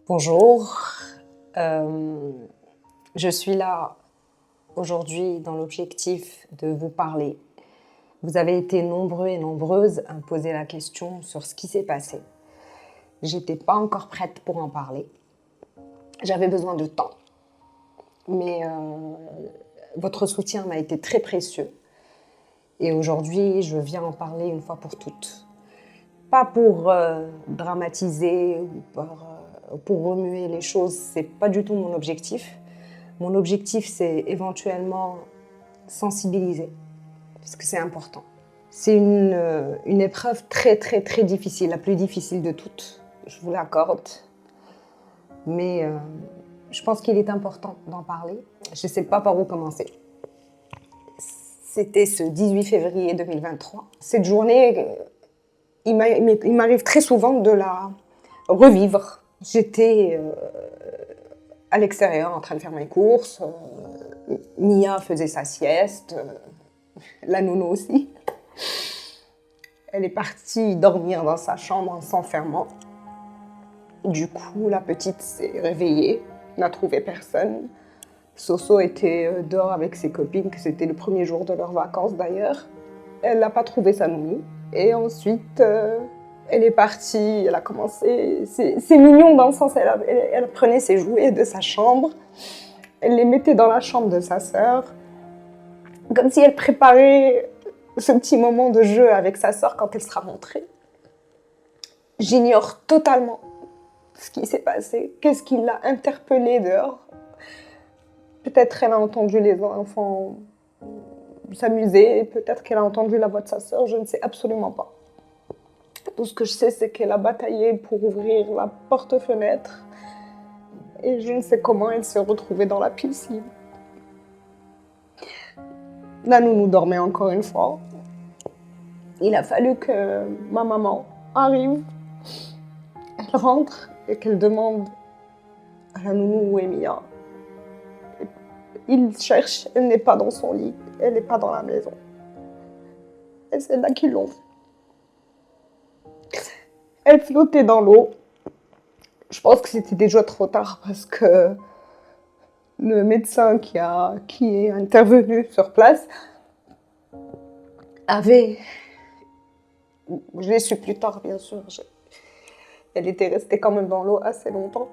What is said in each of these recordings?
Bonjour, je suis là aujourd'hui dans l'objectif de vous parler. Vous avez été nombreux et nombreuses à me poser la question sur ce qui s'est passé. J'étais pas encore prête pour en parler. J'avais besoin de temps. Mais votre soutien m'a été très précieux. Et aujourd'hui, je viens en parler une fois pour toutes. Pas pour dramatiser ou pour remuer les choses, c'est pas du tout mon objectif. Mon objectif, c'est éventuellement sensibiliser, parce que c'est important. C'est une épreuve très, très, très difficile, la plus difficile de toutes, je vous l'accorde. Mais je pense qu'il est important d'en parler. Je ne sais pas par où commencer. C'était ce 18 février 2023. Cette journée, il m'arrive très souvent de la revivre. J'étais à l'extérieur en train de faire mes courses. Mia faisait sa sieste. La nounou aussi. Elle est partie dormir dans sa chambre en s'enfermant. Du coup, la petite s'est réveillée, n'a trouvé personne. Soso était dehors avec ses copines, que c'était le premier jour de leurs vacances d'ailleurs. Elle n'a pas trouvé sa nounou. Et ensuite, elle est partie, elle a commencé... C'est mignon dans le sens, elle prenait ses jouets de sa chambre, elle les mettait dans la chambre de sa sœur, comme si elle préparait ce petit moment de jeu avec sa sœur quand elle sera rentrée. J'ignore totalement ce qui s'est passé, qu'est-ce qui l'a interpellée dehors. Peut-être elle a entendu les enfants s'amuser, peut-être qu'elle a entendu la voix de sa sœur, je ne sais absolument pas. Tout ce que je sais, c'est qu'elle a bataillé pour ouvrir la porte-fenêtre et je ne sais comment elle s'est retrouvée dans la piscine. La nounou dormait encore une fois. Il a fallu que ma maman arrive, elle rentre et qu'elle demande à la nounou où est Mia. Il cherche, elle n'est pas dans son lit, elle n'est pas dans la maison. Et c'est là qu'ils l'ont vue. Elle flottait dans l'eau. Je pense que c'était déjà trop tard parce que le médecin qui est intervenu sur place avait... Je l'ai su plus tard, bien sûr. Elle était restée quand même dans l'eau assez longtemps.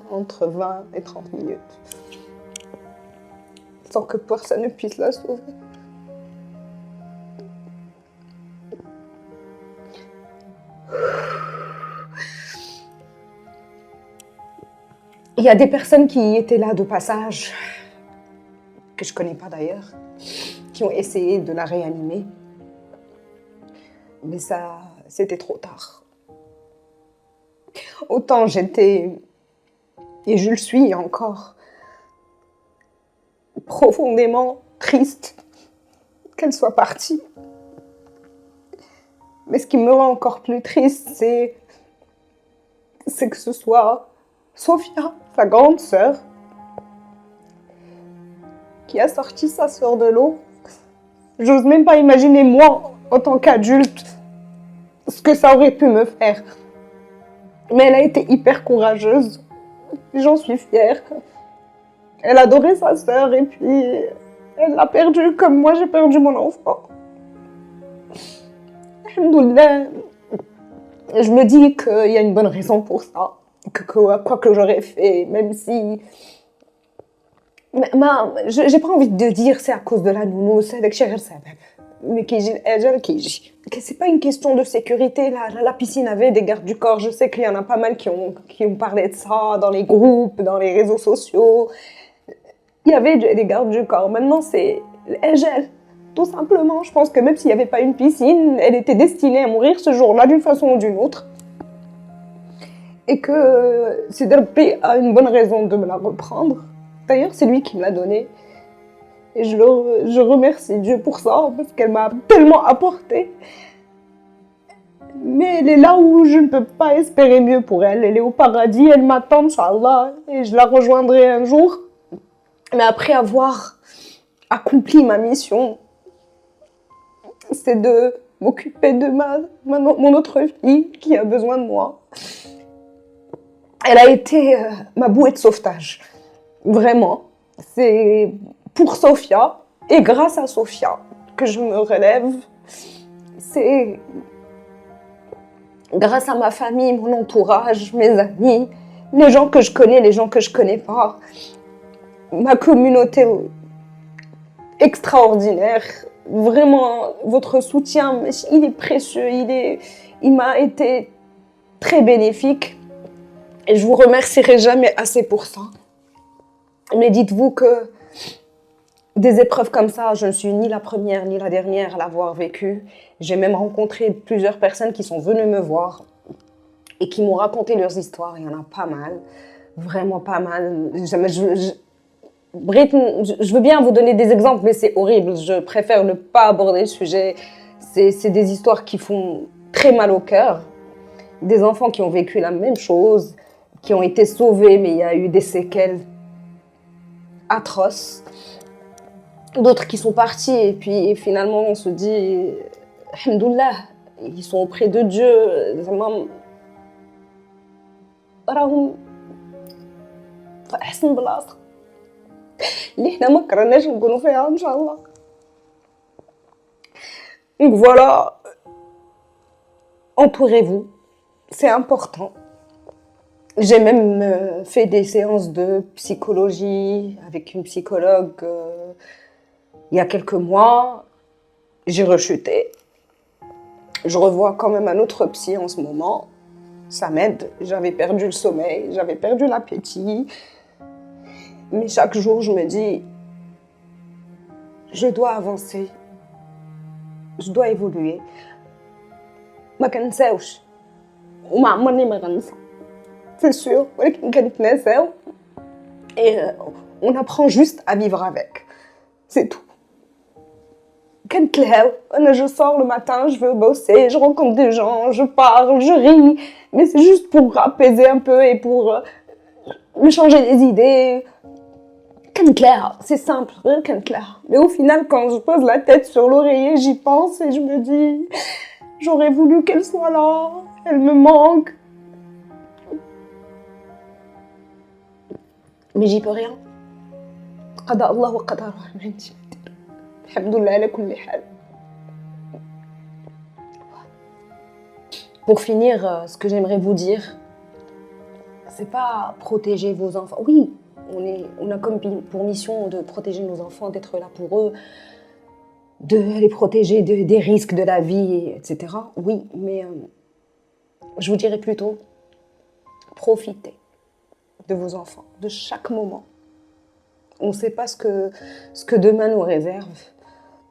Entre 20 et 30 minutes. Sans que personne ne puisse la sauver. Il y a des personnes qui étaient là de passage, que je connais pas d'ailleurs, qui ont essayé de la réanimer. Mais ça, c'était trop tard. Autant j'étais, et je le suis encore, profondément triste qu'elle soit partie. Mais ce qui me rend encore plus triste, c'est que ce soit Sophia, sa grande sœur, qui a sorti sa sœur de l'eau. J'ose même pas imaginer, moi, en tant qu'adulte, ce que ça aurait pu me faire. Mais elle a été hyper courageuse. J'en suis fière. Elle adorait sa sœur et puis elle l'a perdue comme moi j'ai perdu mon enfant. Alhamdoulilah. Je me dis qu'il y a une bonne raison pour ça. Que quoi que j'aurais fait, même si... j'ai pas envie de dire c'est à cause de la nounou, c'est avec Cheryl Sabeb. Mais c'est pas une question de sécurité. La piscine avait des gardes du corps. Je sais qu'il y en a pas mal qui ont parlé de ça dans les groupes, dans les réseaux sociaux. Il y avait des gardes du corps. Maintenant, c'est elle gèle. Tout simplement, je pense que même s'il n'y avait pas une piscine, elle était destinée à mourir ce jour-là d'une façon ou d'une autre. Et que Siderbi a une bonne raison de me la reprendre. D'ailleurs, c'est lui qui me l'a donnée. Et je remercie Dieu pour ça, parce qu'elle m'a tellement apporté. Mais elle est là où je ne peux pas espérer mieux pour elle. Elle est au paradis, elle m'attend, Inch'Allah, et je la rejoindrai un jour. Mais après avoir accompli ma mission, c'est de m'occuper de mon autre fille qui a besoin de moi. Elle a été ma bouée de sauvetage. Vraiment. C'est pour Sophia et grâce à Sophia que je me relève. C'est grâce à ma famille, mon entourage, mes amis, les gens que je connais, les gens que je connais pas, ma communauté extraordinaire. Vraiment, votre soutien, il est précieux, il m'a été très bénéfique et je vous remercierai jamais assez pour ça. Mais dites-vous que des épreuves comme ça, je ne suis ni la première ni la dernière à l'avoir vécu. J'ai même rencontré plusieurs personnes qui sont venues me voir et qui m'ont raconté leurs histoires. Il y en a pas mal, vraiment pas mal. Je veux bien vous donner des exemples, mais c'est horrible. Je préfère ne pas aborder le sujet. C'est des histoires qui font très mal au cœur. Des enfants qui ont vécu la même chose, qui ont été sauvés, mais il y a eu des séquelles atroces. D'autres qui sont partis et puis finalement on se dit alhamdoulilah, ils sont auprès de Dieu. راهم في أحسن بلاصة اللي حنا ما كرهناش نكونوا فيها إن شاء الله. Donc voilà, entourez-vous, c'est important. J'ai même fait des séances de psychologie avec une psychologue il y a quelques mois. J'ai rechuté. Je revois quand même un autre psy en ce moment. Ça m'aide. J'avais perdu le sommeil, j'avais perdu l'appétit. Mais chaque jour, je me dis, je dois avancer. Je dois évoluer. ما كنساوش وما عمرني ما غنسى. C'est sûr. ولكن كنتناساو. Et on apprend juste à vivre avec. C'est tout. Je sors le matin, je veux bosser, je rencontre des gens, je parle, je ris. Mais c'est juste pour apaiser un peu et pour me changer les idées. C'est simple. Mais au final, quand je pose la tête sur l'oreiller, j'y pense et je me dis, j'aurais voulu qu'elle soit là. Elle me manque. Mais j'y peux rien. قضاء الله وقدره. Alhamdoulilah ala kulli hal. Pour finir, ce que j'aimerais vous dire, c'est pas protéger vos enfants. Oui, on a comme pour mission de protéger nos enfants, d'être là pour eux, de les protéger des risques de la vie, etc. Oui, mais je vous dirais plutôt, profitez de vos enfants, de chaque moment. On ne sait pas ce que demain nous réserve.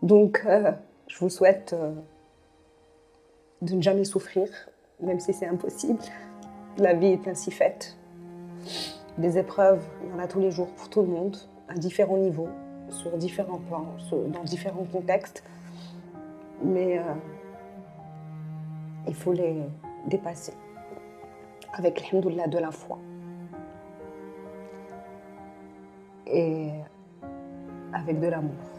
Donc, je vous souhaite de ne jamais souffrir, même si c'est impossible. La vie est ainsi faite. Des épreuves, il y en a tous les jours pour tout le monde, à différents niveaux, sur différents plans, dans différents contextes. Mais il faut les dépasser avec alhamdoulilah de la foi. Et avec de l'amour.